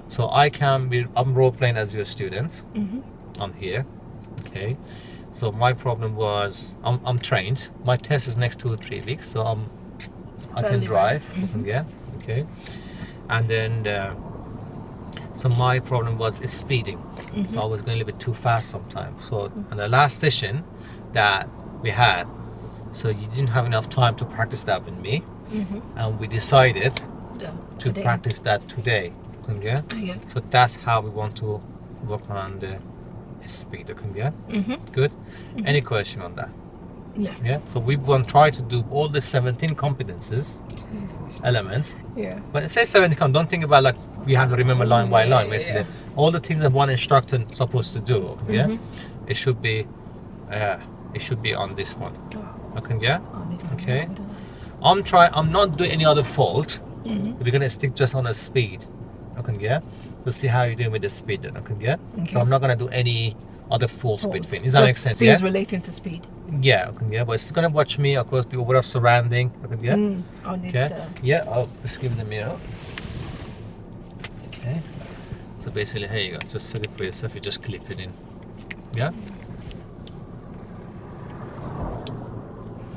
So I'm role playing as your student. Mm-hmm. I'm here. Okay. So my problem was I'm trained. My test is next 2 or 3 weeks, so I can Fairly drive. right. Mm-hmm. Yeah. Okay. And then so my problem was is speeding. Mm-hmm. So I was going a little bit too fast sometimes. So on the last session that we had, so you didn't have enough time to practice that with me, Mm-hmm. and we decided to Today. practice that today. Yeah. Yeah. So that's how we want to work on the speed. Yeah. Mm-hmm. Good. Mm-hmm. Any question on that? No. Yeah. So we want to try to do all the 17 competences elements. Yeah. When it says 17, don't think about like we have to remember line by line. Yeah, Basically, yeah. all the things that one instructor is supposed to do. Yeah. Mm-hmm. It should be on this one. Oh, Okay. Yeah. I need to Okay. remember that. I'm not doing any other fault. Mm-hmm. We're gonna stick just on a speed. Okay. Yeah. To see how you're doing with the speed. Then. Okay. Yeah. Okay. So I'm not gonna do any other faults Faults. between. Does that make Just sense? things Yeah. relating to speed. Yeah. Okay. Yeah. But it's gonna watch me. Of course, be over surrounding. Okay. Yeah. I'll need Okay. the... Yeah. I'll just give them the mirror. Okay. So basically, here you go. Just set it for yourself. You just clip it in. Yeah.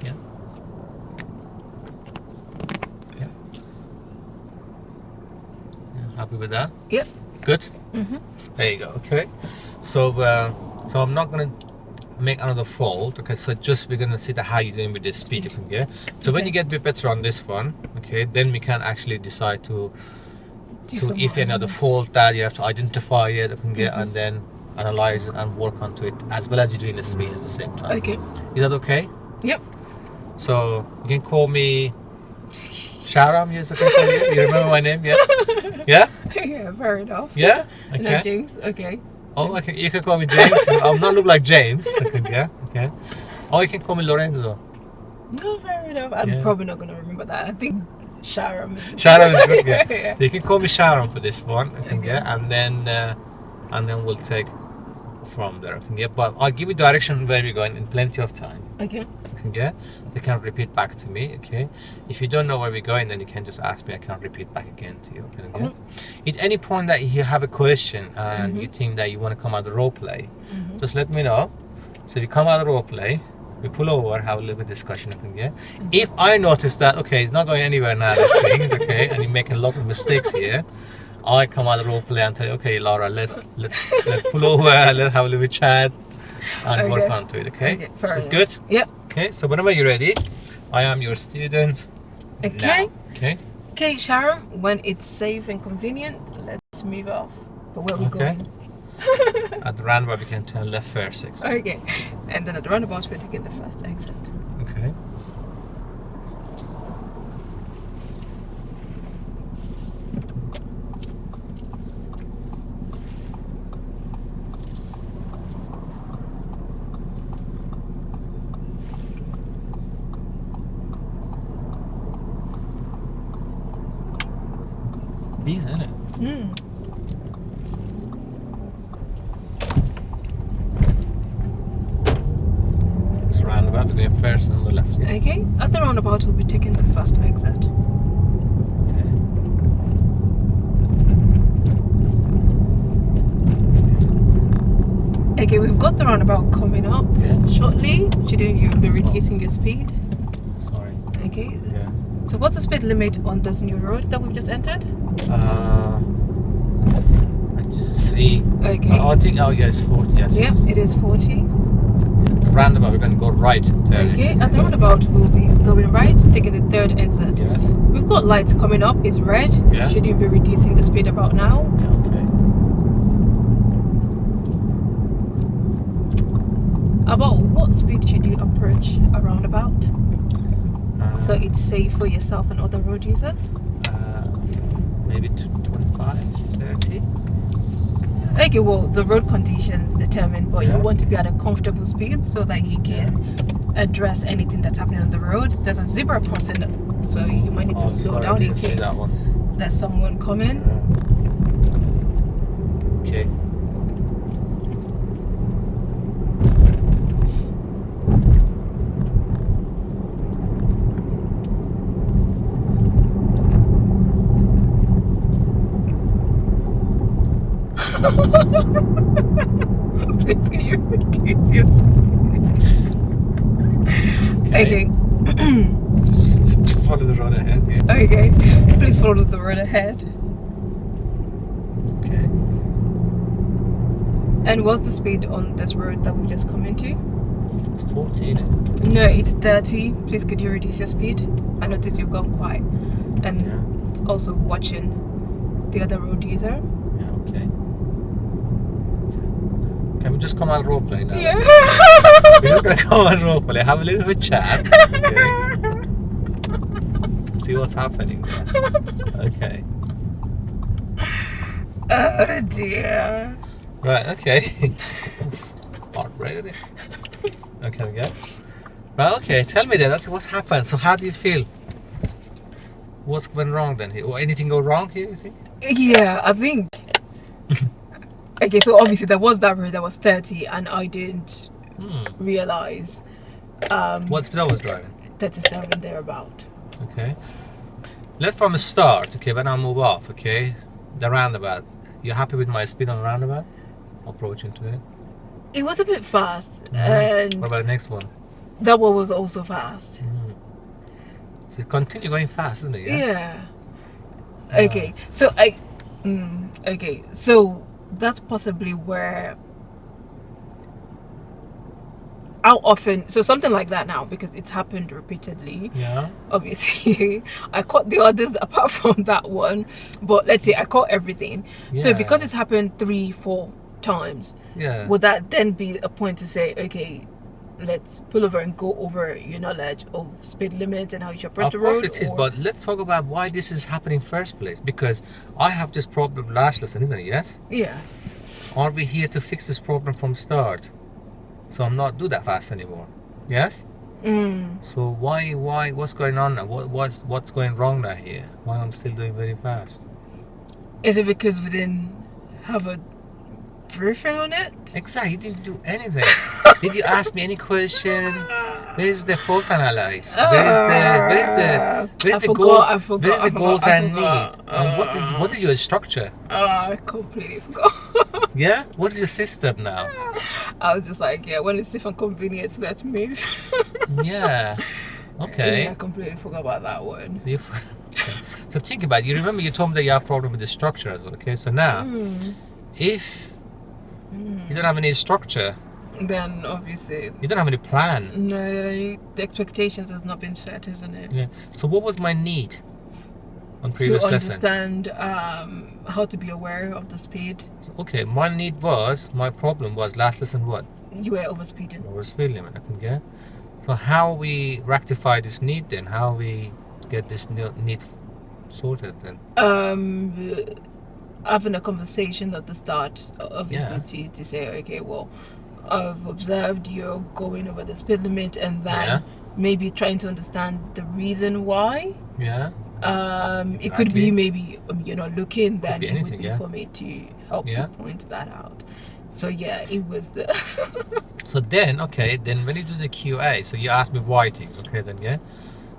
Yeah. Yeah. Yeah. Happy with that? Yep. Good. Mm-hmm. There you go. Okay. So so I'm not gonna make another fold. Okay. So just we're gonna see how you're doing with this speed. Okay. Yeah. So when Okay. you get a bit better on this one, okay, then we can actually decide to if you another fault that you have to identify it, okay, Mm-hmm. and then analyze it and work onto it as well as you're doing the speed at the same time. Okay. Is that okay? Yep. So you can call me Shahram. Yes, okay for you. You remember my name? Yeah. Yeah. Yeah. Fair enough. Yeah. No, Okay. James. Okay. Oh, okay. You can call me James. I'm not look like James. Okay. Yeah. Okay. Or you can call me Lorenzo. No, fair enough. I'm Yeah. probably not gonna remember that. I think Shahram. Shahram is good. Yeah. Yeah. So you can call me Shahram for this one. Okay. Okay. Yeah. And then we'll take from there. Okay. Yeah. But I'll give you direction where we're going in plenty of time. Okay. Okay. Yeah. So you can repeat back to me. Okay. If you don't know where we're going, then you can just ask me. I can repeat back again to you. Okay. Cool. At any point that you have a question and Mhm. you think that you want to come out the role play, Mhm. just let me know. So we come out the role play, we pull over, have a little bit discussion. Okay, yeah. If I notice that okay, he's not going anywhere now, that thing, okay, and you're making a lot of mistakes here, I come out the role play and tell you, okay, Laura, let's pull over, let's have a little chat and work Okay. onto it. Okay, Okay, fair it's enough. good. Yep. Okay, so whenever you're ready, I am your student. Okay. Now. Okay. Okay, Shahram. When it's safe and convenient, let's move off. But where are we Okay. going? At the roundabout, we can turn left first. 6. Okay. And then at the roundabout, we're taking the first exit. Okay. These, isn't it? It's roundabout, we're going first and on the left. Yeah. Okay. At the roundabout, we'll be taking the first exit. Okay. Okay, we've got the roundabout coming up Yeah. shortly. Shouldn't you be reducing your speed? Sorry. Okay. Yeah. So what's the speed limit on this new road that we've just entered? I just see. Okay. I think. Oh, yeah, it's 40. Yes. Yep, yes. it is 40. The roundabout, we're going to go right. Okay, at the roundabout, we'll be going right, taking the third exit. Yeah. We've got lights coming up, it's red. Yeah. Should you be reducing the speed about now? Yeah, okay. About what speed should you approach a roundabout so it's safe for yourself and other road users? Maybe 25, 30. Okay, well, the road conditions determine, but Yeah. you want to be at a comfortable speed so that you can address anything that's happening on the road. There's a zebra crossing, so you might need to slow sorry, I down in didn't see case that one. there's someone coming. Okay. Please can you reduce your okay. Just follow the road ahead. Yeah. Okay. Please follow the road ahead. Okay. And what's the speed on this road that we've just come into? It's 14. No, it's 30. Please could you reduce your speed? I notice you've gone quiet. And Yeah. also watching the other road user. Yeah. Okay. Can we just come on roleplay now? Yeah. We're just gonna come on roleplay, have a little bit chat. Okay. See what's happening there. Okay. Oh dear. Right. Okay. Hot, right? Okay. Yeah. Right. Okay. Tell me then. Okay. What's happened? So how do you feel? What's went wrong then? Or anything go wrong here? You think? Yeah, I think. Okay, so obviously there was that road that was 30, and I didn't realize. What speed I was driving? 37 thereabout. Okay. Let's from the start. Okay, but I'll move off. Okay. The roundabout. You happy with my speed on the roundabout? Approaching to it. It was a bit fast, What and about the next one? that one was also fast. So it continue going fast, isn't it? Yeah. Okay, so okay, so that's possibly where. How often? So something like that now, because it's happened repeatedly. Yeah. Obviously, I caught the others apart from that one, but let's say I caught everything. So because it's happened 3-4 times, would that then be a point to say, okay, let's pull over and go over your knowledge of speed limit and how you should approach the road? Of course it is, but let's talk about why this is happening first place. Because I have this problem last lesson, isn't it? Yes. Yes. Are we here to fix this problem from start? So I'm not do that fast anymore. Yes. So why? What's going on now? What's going wrong now here? Why I'm still doing very fast? Is it because we didn't have a briefing on it? Exactly. You didn't do anything. Did you ask me any question? Where is the fault analysis? Where is the goals I need? And what is your structure? I completely forgot. Yeah? What is your system now? I was just like, yeah, when it's safe and convenient, let's move. Yeah. Okay. Yeah, I completely forgot about that one. So think about it. You remember you told me that you have a problem with the structure as well, okay? So now, if you don't have any structure, then obviously you don't have any plan. No, the expectations has not been set, isn't it? Yeah. So what was my need on previous lesson? To understand how to be aware of the speed. Okay, my need was, my problem was last lesson what? You were overspeeding. Over speed limit, I think, yeah. So how we rectify this need then? How we get this need sorted then? Having a conversation at the start, obviously, to say, okay, well, I've observed you're going over the speed limit, and then maybe trying to understand the reason why. Yeah. It could be maybe you're not looking, then anything, it would be for me to help you point that out. So yeah, it was the. So then, okay, then when you do the QA, so you ask me why things, okay, then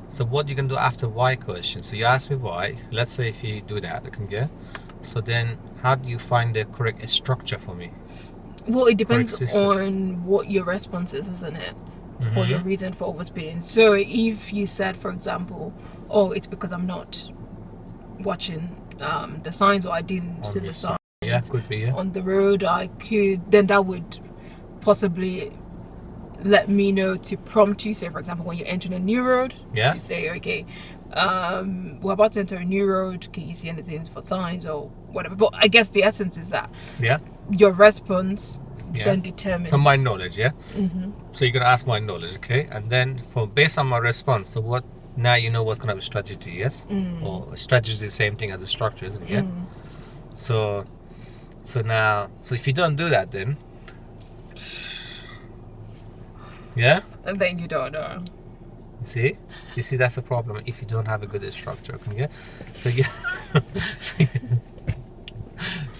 So what you can do after why question? So you ask me why. Let's say if you do that, okay, So then, how do you find the correct structure for me? Well, it depends on what your response is, isn't it? For your reason for overspeeding. So if you said, for example, oh, it's because I'm not watching the signs, or I didn't see the signs could be, on the road, then that would possibly let me know to prompt you, say for example when you're entering a new road, to say, okay, we're about to enter a new road, can you see anything for signs or whatever? But I guess the essence is that your response then determines from my knowledge, so you're gonna ask my knowledge, okay, and then based on my response, so what now you know what kind of a strategy, or a strategy is the same thing as a structure, isn't it? So now, so if you don't do that, then and then you don't know. You see that's the problem if you don't have a good structure, okay? So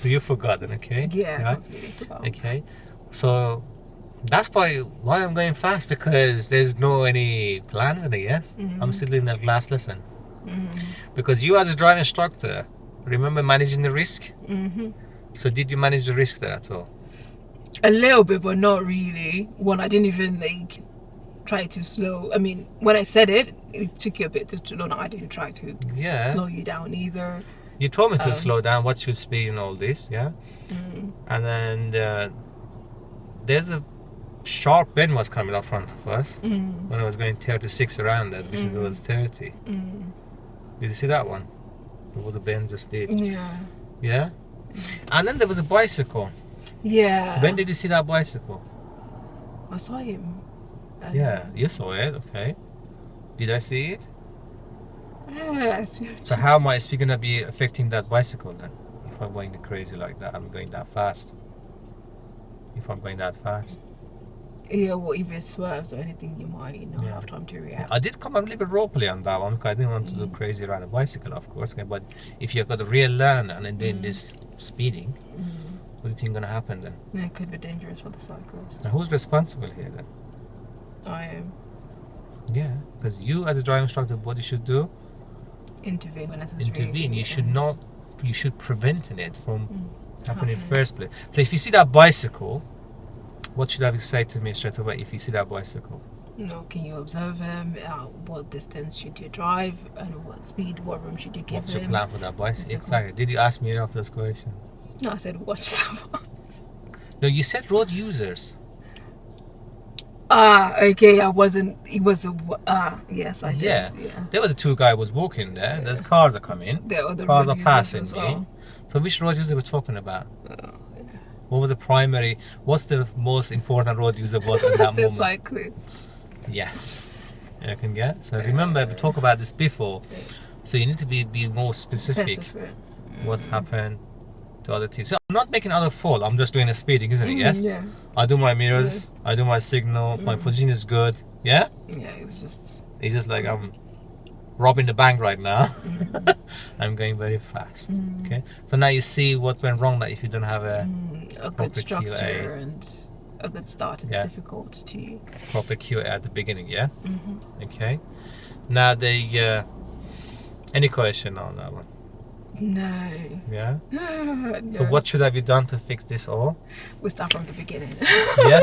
you forgotten, okay? Yeah, completely forgot. Okay, so that's why I'm going fast, because there's no any plan in it. I'm still in that last lesson. Because you as a driving instructor, remember managing the risk. So did you manage the risk there at all? A little bit, but not really. One, I didn't even like try to slow. I mean, when I said it, it took you a bit to slow down. I didn't try to slow you down either. You told me to slow down, what should speed and all this, yeah? And then there's a sharp bend was coming up front of us when I was going 36 around it, which was 30. Did you see that one? What the bend just did. Yeah? And then there was a bicycle. Yeah. When did you see that bicycle? I saw him. Yeah, you saw it, okay. Did I see it? Yeah, I see. So how am I speed gonna be affecting that bicycle then? If I'm going crazy like that, I'm going that fast. If I'm going that fast. Yeah, well, if it swerves or anything, you might not have time to react. I did come a little bit roleplay on that one because I didn't want to do crazy around a bicycle, of course. Okay, but if you've got a real learner and then doing this speeding, what do you think gonna happen then? Yeah, it could be dangerous for the cyclist. Now, who's responsible here then? I am. Yeah, because you as a driving instructor, what you should do? Intervene when necessary. Intervene. You should not. You should prevent it from happening in the first place. So if you see that bicycle, what should I say to me straight away if you see that bicycle? No, can you observe him? What distance should you drive? And what speed? What room should you give him? What's your plan for that bicycle? Exactly. Did you ask me any of those questions? No, I said watch that one. No, you said road users. Okay, I wasn't. It was the. Yes, I did. Yeah. There were the two guys was walking there. Yeah. There's cars are coming. There are the cars are passing as well. me. So which road user we're talking about? What was the primary? What's the most important road user was in that moment? The cyclist. Yes. You can get. So remember, we talked about this before. So you need to be more specific. What's happened to other things. So I'm not making other fault. I'm just doing a speeding, isn't it? Yes. Yeah. I do my mirrors. I do my signal. My position is good. Yeah. Yeah. It was just. It's just like I'm robbing the bank right now. I'm going very fast. Okay. So now you see what went wrong. That if you don't have a good structure QA, and a good start, it's difficult to proper QA at the beginning. Yeah. Okay. Now the any question on that one? No. Yeah. No. So what should I be done to fix this all? We start from the beginning. Yeah.